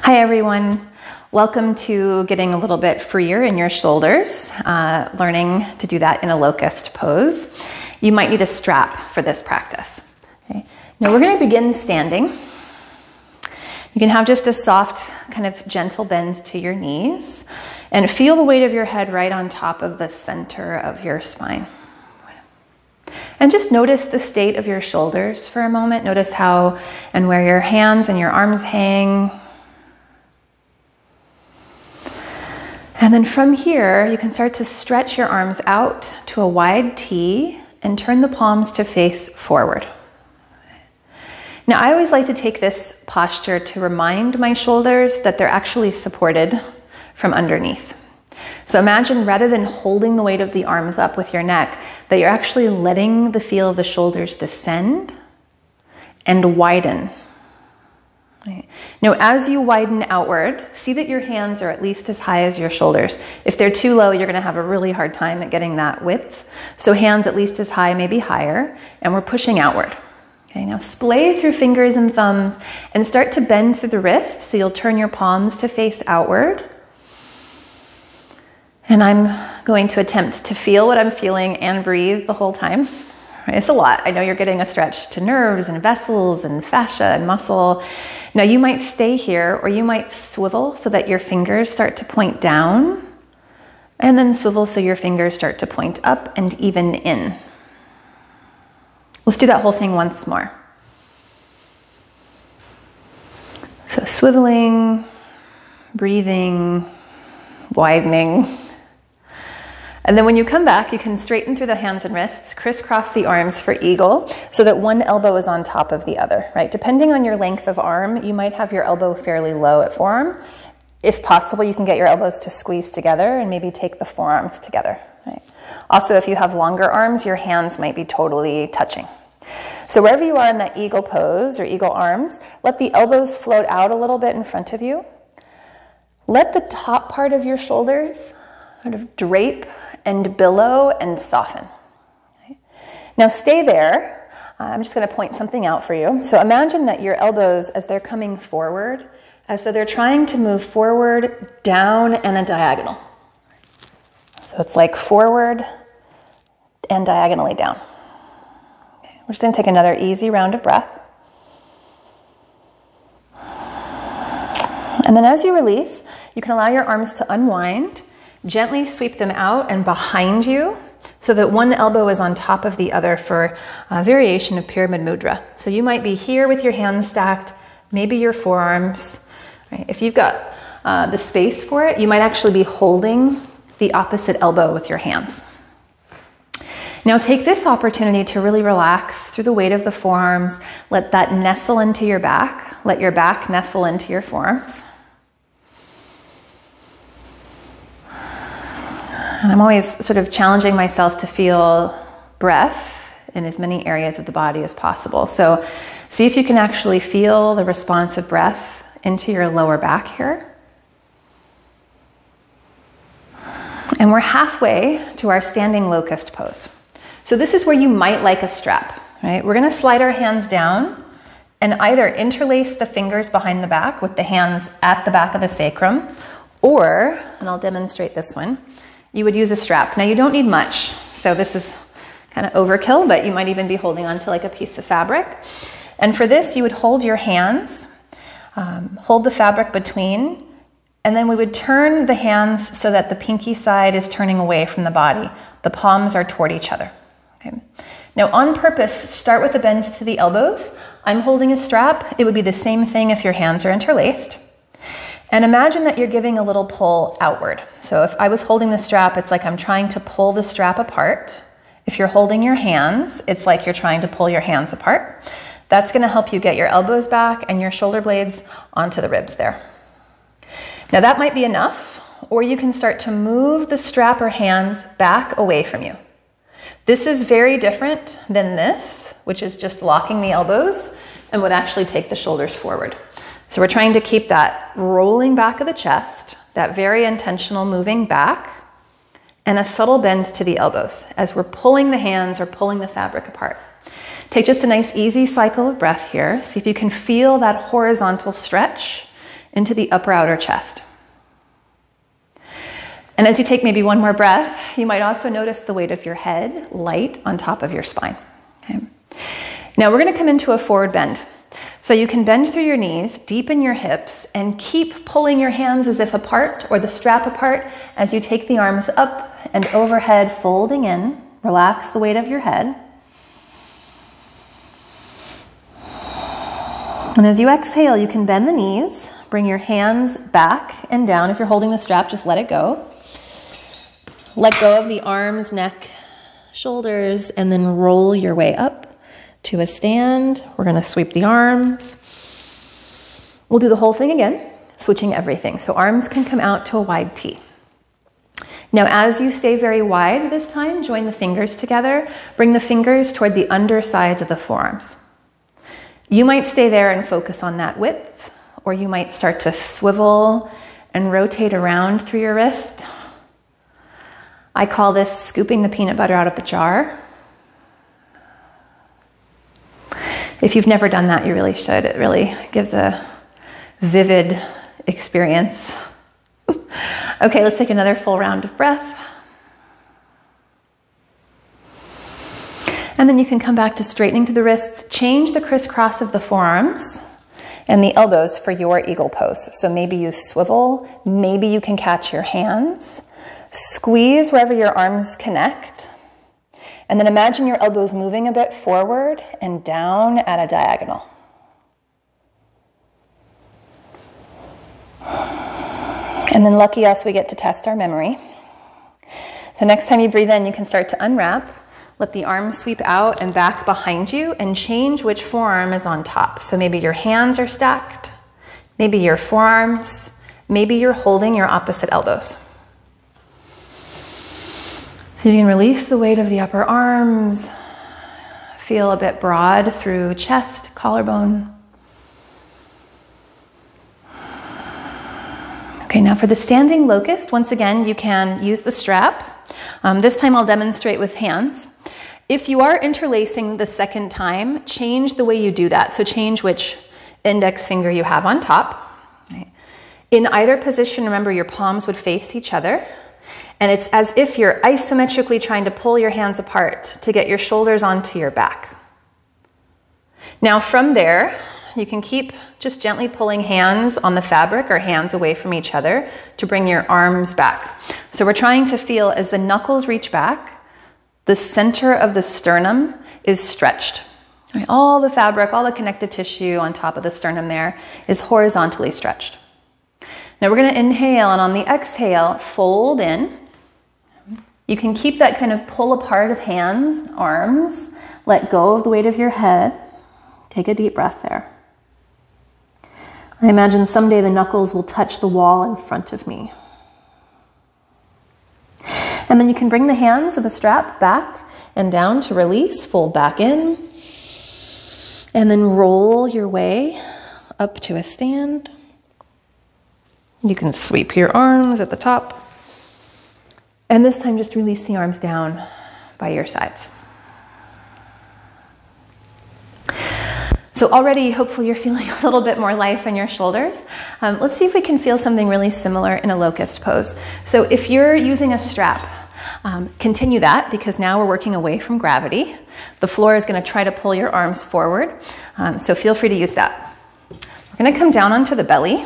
Hi everyone, welcome to getting a little bit freer in your shoulders, learning to do that in a locust pose. You might need a strap for this practice. Okay. Now we're going to begin standing. You can have just a soft, kind of gentle bend to your knees and feel the weight of your head right on top of the center of your spine. And just notice the state of your shoulders for a moment. Notice how and where your hands and your arms hang. And then from here, you can start to stretch your arms out to a wide T and turn the palms to face forward. Now, I always like to take this posture to remind my shoulders that they're actually supported from underneath. So imagine rather than holding the weight of the arms up with your neck, that you're actually letting the feel of the shoulders descend and widen. Right. Now, as you widen outward, see that your hands are at least as high as your shoulders. If they're too low, you're going to have a really hard time at getting that width. So hands at least as high, maybe higher, and we're pushing outward. Okay, now splay through fingers and thumbs and start to bend through the wrist. So you'll turn your palms to face outward. And I'm going to attempt to feel what I'm feeling and breathe the whole time. It's a lot. I know you're getting a stretch to nerves and vessels and fascia and muscle. Now you might stay here or you might swivel so that your fingers start to point down and then swivel so your fingers start to point up and even in. Let's do that whole thing once more. So swiveling, breathing, widening. And then when you come back, you can straighten through the hands and wrists, crisscross the arms for eagle so that one elbow is on top of the other, right? Depending on your length of arm, you might have your elbow fairly low at forearm. If possible, you can get your elbows to squeeze together and maybe take the forearms together, right? Also, if you have longer arms, your hands might be totally touching. So wherever you are in that eagle pose or eagle arms, let the elbows float out a little bit in front of you. Let the top part of your shoulders sort of drape and billow and soften. Okay. Now stay there. I'm just going to point something out for you. So imagine that your elbows, as they're coming forward, as though they're trying to move forward, down, and a diagonal. So it's like forward and diagonally down. Okay. We're just going to take another easy round of breath. And then as you release, you can allow your arms to unwind. Gently sweep them out and behind you so that one elbow is on top of the other for a variation of pyramid mudra. So you might be here with your hands stacked, maybe your forearms. Right? If you've got the space for it, you might actually be holding the opposite elbow with your hands. Now take this opportunity to really relax through the weight of the forearms. Let that nestle into your back. Let your back nestle into your forearms. And I'm always sort of challenging myself to feel breath in as many areas of the body as possible. So see if you can actually feel the response of breath into your lower back here. And we're halfway to our standing locust pose. So this is where you might like a strap, right? We're going to slide our hands down and either interlace the fingers behind the back with the hands at the back of the sacrum, or, and I'll demonstrate this one, you would use a strap. Now you don't need much, so this is kind of overkill, but you might even be holding on to like a piece of fabric. And for this, you would hold your hands, hold the fabric between, and then we would turn the hands so that the pinky side is turning away from the body. The palms are toward each other. Okay. Now on purpose, start with a bend to the elbows. I'm holding a strap. It would be the same thing if your hands are interlaced. And imagine that you're giving a little pull outward. So if I was holding the strap, it's like I'm trying to pull the strap apart. If you're holding your hands, it's like you're trying to pull your hands apart. That's going to help you get your elbows back and your shoulder blades onto the ribs there. Now that might be enough, or you can start to move the strap or hands back away from you. This is very different than this, which is just locking the elbows and would actually take the shoulders forward. So we're trying to keep that rolling back of the chest, that very intentional moving back, and a subtle bend to the elbows as we're pulling the hands or pulling the fabric apart. Take just a nice easy cycle of breath here. See if you can feel that horizontal stretch into the upper outer chest. And as you take maybe one more breath, you might also notice the weight of your head light on top of your spine. Okay. Now we're going to come into a forward bend. So you can bend through your knees, deepen your hips, and keep pulling your hands as if apart or the strap apart as you take the arms up and overhead, folding in. Relax the weight of your head. And as you exhale, you can bend the knees, bring your hands back and down. If you're holding the strap, just let it go. Let go of the arms, neck, shoulders, and then roll your way up to a stand. We're going to sweep the arms. We'll do the whole thing again, switching everything. So arms can come out to a wide T. Now, as you stay very wide this time, join the fingers together. Bring the fingers toward the undersides of the forearms. You might stay there and focus on that width, or you might start to swivel and rotate around through your wrist. I call this scooping the peanut butter out of the jar. If you've never done that, you really should. It really gives a vivid experience. Okay, let's take another full round of breath. And then you can come back to straightening through the wrists. Change the crisscross of the forearms and the elbows for your eagle pose. So maybe you swivel, maybe you can catch your hands. Squeeze wherever your arms connect. And then imagine your elbows moving a bit forward and down at a diagonal. And then lucky us, we get to test our memory. So next time you breathe in, you can start to unwrap. Let the arms sweep out and back behind you and change which forearm is on top. So maybe your hands are stacked, maybe your forearms, maybe you're holding your opposite elbows. So you can release the weight of the upper arms, feel a bit broad through chest, collarbone. Okay, now for the standing locust, once again, you can use the strap. This time I'll demonstrate with hands. If you are interlacing the second time, change the way you do that. So change which index finger you have on top. Right. In either position, remember your palms would face each other. And it's as if you're isometrically trying to pull your hands apart to get your shoulders onto your back. Now from there, you can keep just gently pulling hands on the fabric or hands away from each other to bring your arms back. So we're trying to feel as the knuckles reach back, the center of the sternum is stretched. Right? All the fabric, all the connective tissue on top of the sternum there is horizontally stretched. Now we're going to inhale, and on the exhale, fold in. You can keep that kind of pull apart of hands, arms. Let go of the weight of your head. Take a deep breath there. I imagine someday the knuckles will touch the wall in front of me. And then you can bring the hands of the strap back and down to release. Fold back in. And then roll your way up to a stand. You can sweep your arms at the top. And this time just release the arms down by your sides. So already, hopefully you're feeling a little bit more life in your shoulders. Let's see if we can feel something really similar in a locust pose. So if you're using a strap, continue that, because now we're working away from gravity. The floor is going to try to pull your arms forward. So feel free to use that. We're going to come down onto the belly.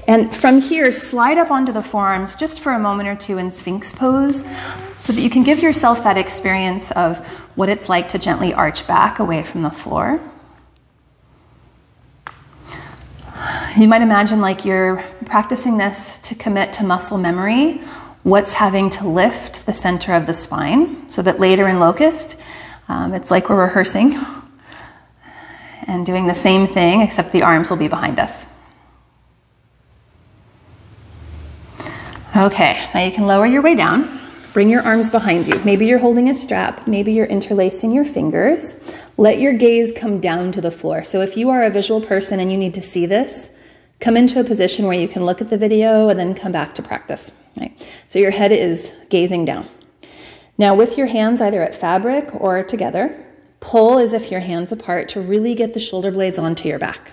And from here, slide up onto the forearms just for a moment or two in Sphinx pose, so that you can give yourself that experience of what it's like to gently arch back away from the floor. You might imagine like you're practicing this to commit to muscle memory, what's having to lift the center of the spine, so that later in locust, it's like we're rehearsing and doing the same thing, except the arms will be behind us. Okay, now you can lower your way down. Bring your arms behind you. Maybe you're holding a strap. Maybe you're interlacing your fingers. Let your gaze come down to the floor. So if you are a visual person and you need to see this, come into a position where you can look at the video and then come back to practice. Right? So your head is gazing down. Now with your hands either at fabric or together, Pull as if your hands apart to really get the shoulder blades onto your back.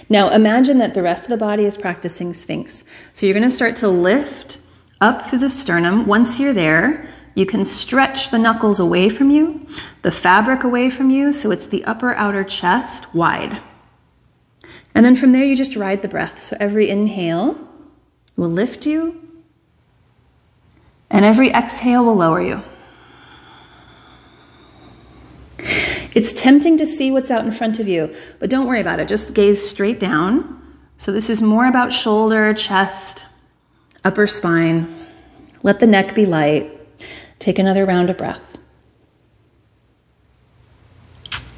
Now imagine that the rest of the body is practicing Sphinx. So you're going to start to lift up through the sternum. Once you're there, you can stretch the knuckles away from you, the fabric away from you, so it's the upper outer chest wide. And then from there, you just ride the breath. So every inhale will lift you, and every exhale will lower you. It's tempting to see what's out in front of you, but don't worry about it. Just gaze straight down. So this is more about shoulder, chest, upper spine. Let the neck be light. Take another round of breath.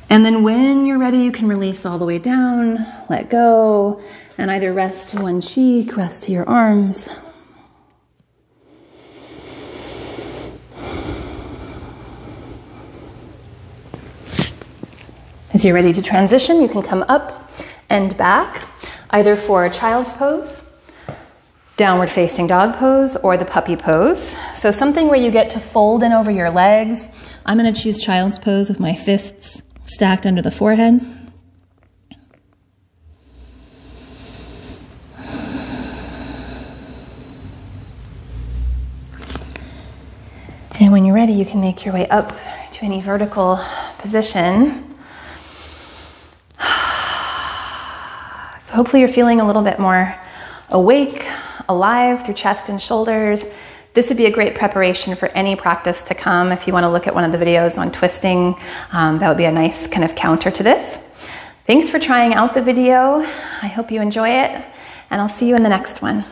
And then when you're ready, you can release all the way down, let go, and either rest to one cheek, rest to your arms. As you're ready to transition, you can come up and back, either for a child's pose, downward facing dog pose, or the puppy pose. So something where you get to fold in over your legs. I'm going to choose child's pose with my fists stacked under the forehead. And when you're ready, you can make your way up to any vertical position. So hopefully you're feeling a little bit more awake, alive through chest and shoulders. This would be a great preparation for any practice to come. If you want to look at one of the videos on twisting, that would be a nice kind of counter to this. Thanks for trying out the video. I hope you enjoy it, and I'll see you in the next one.